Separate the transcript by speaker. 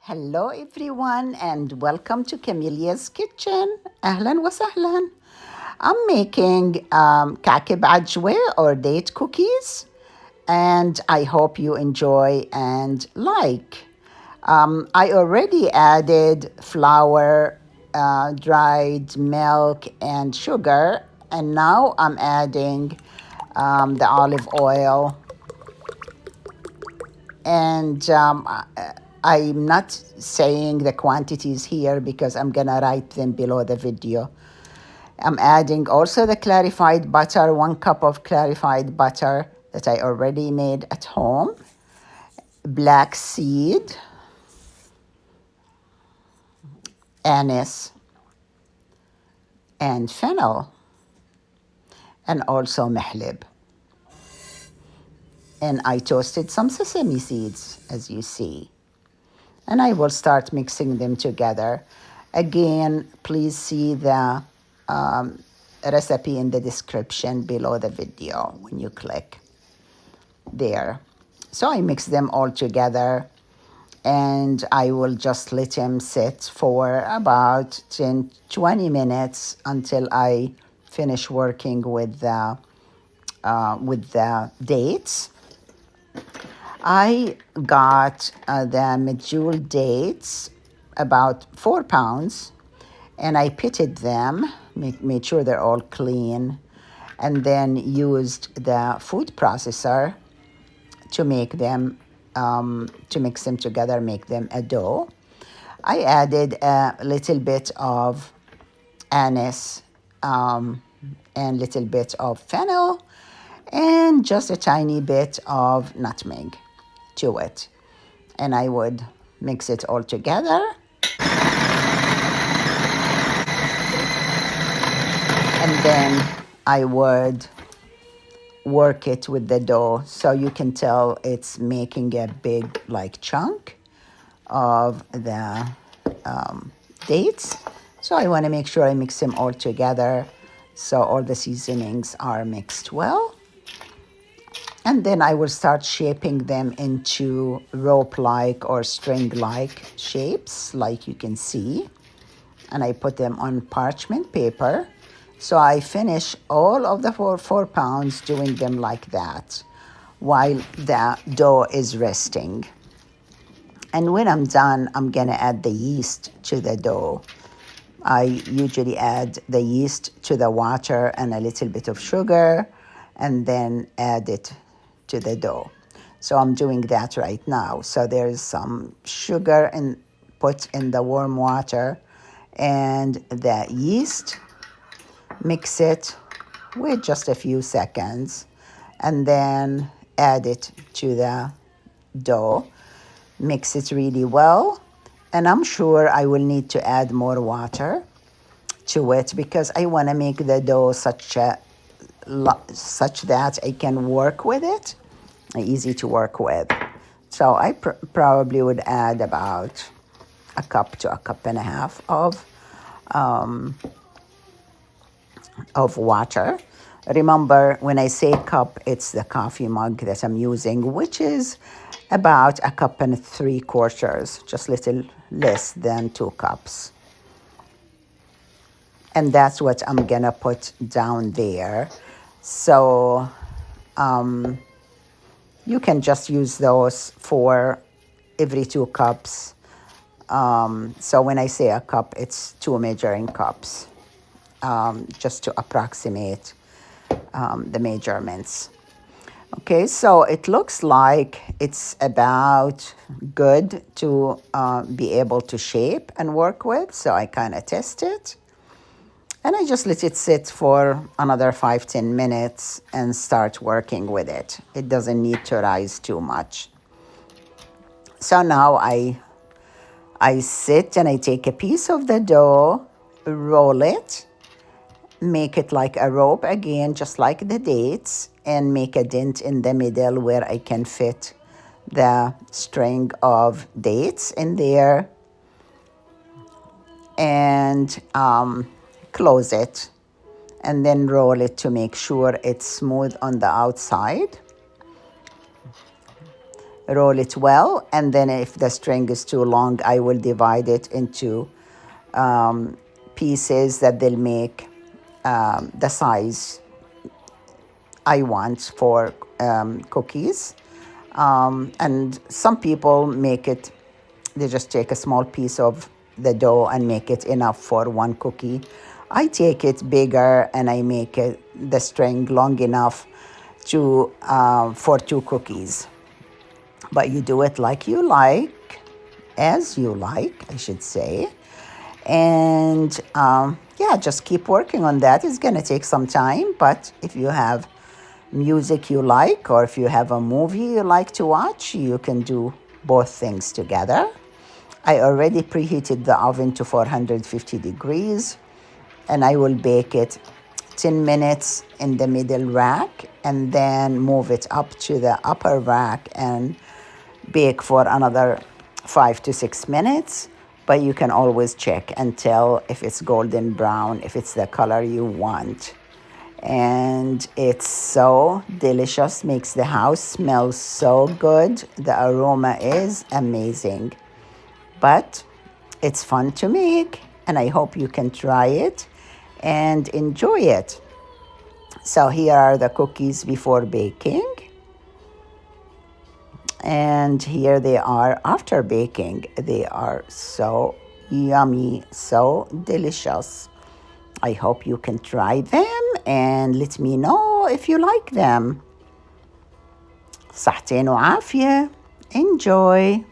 Speaker 1: Hello everyone and welcome to Camilia's kitchen. أهلا وسهلا. I'm making كعك بعجوة or date cookies and I hope you enjoy and like. I already added flour, dried milk and sugar, and now I'm adding the olive oil and I'm not saying the quantities here because I'm gonna write them below the video. I'm adding also the clarified butter, 1 cup of clarified butter that I already made at home, black seed, anise, and fennel, and also Mohib. And I toasted some sesame seeds, as you see. And I will start mixing them together. Again, please see the recipe in the description below the video when you click there. So I mix them all together and I will just let them sit for about 10-20 minutes until I finish working with the dates. I got the medjool dates, about 4 pounds, and I pitted them, made sure they're all clean, and then used the food processor to make them, to mix them together, make them a dough. I added a little bit of anise and little bit of fennel and just a tiny bit of nutmeg to it. And I would mix it all together. And then I would work it with the dough so you can tell it's making a big like chunk of the dates. So I want to make sure I mix them all together so all the seasonings are mixed well. And then I will start shaping them into rope-like or string-like shapes, like you can see. And I put them on parchment paper. So I finish all of the 4 pounds doing them like that while the dough is resting. And when I'm done, I'm gonna add the yeast to the dough. I usually add the yeast to the water and a little bit of sugar and then add it to the dough. So I'm doing that right now. So there's some sugar put in the warm water and the yeast. Mix it with just a few seconds and then add it to the dough. Mix it really well. And I'm sure I will need to add more water to it because I want to make the dough such that I can work with it, easy to work with. So I probably would add about 1 cup to 1.5 cups of water. Remember, when I say cup, it's the coffee mug that I'm using, which is about 1.75 cups, just a little less than 2 cups. And that's what I'm gonna put down there. So you can just use those for every 2 cups. So when I say a cup, it's 2 measuring cups, just to approximate the measurements. Okay, so it looks like it's about good to be able to shape and work with. So I kind of test it. And I just let it sit for another 5-10 minutes and start working with it. It doesn't need to rise too much. So now I sit and I take a piece of the dough, roll it, make it like a rope again, just like the dates, and make a dent in the middle where I can fit the string of dates in there. And close it and then roll it to make sure it's smooth on the outside. roll it well, and then if the string is too long, I will divide it into pieces that they'll make the size I want for cookies. And some people make it, they just take a small piece of the dough and make it enough for one cookie. I take it bigger and I make it the string long enough to for 2 cookies. But you do it like you like, as you like, I should say. And yeah, just keep working on that. It's gonna take some time, but if you have music you like, or if you have a movie you like to watch, you can do both things together. I already preheated the oven to 450 degrees, and I will bake it 10 minutes in the middle rack and then move it up to the upper rack and bake for another 5 to 6 minutes. But you can always check and tell if it's golden brown, if it's the color you want. And it's so delicious, makes the house smell so good. The aroma is amazing. But it's fun to make, and I hope you can try it and enjoy it. So here are the cookies before baking. And here they are after baking. They are so yummy, so delicious. I hope you can try them and let me know if you like them. صحتين وعافية. Enjoy.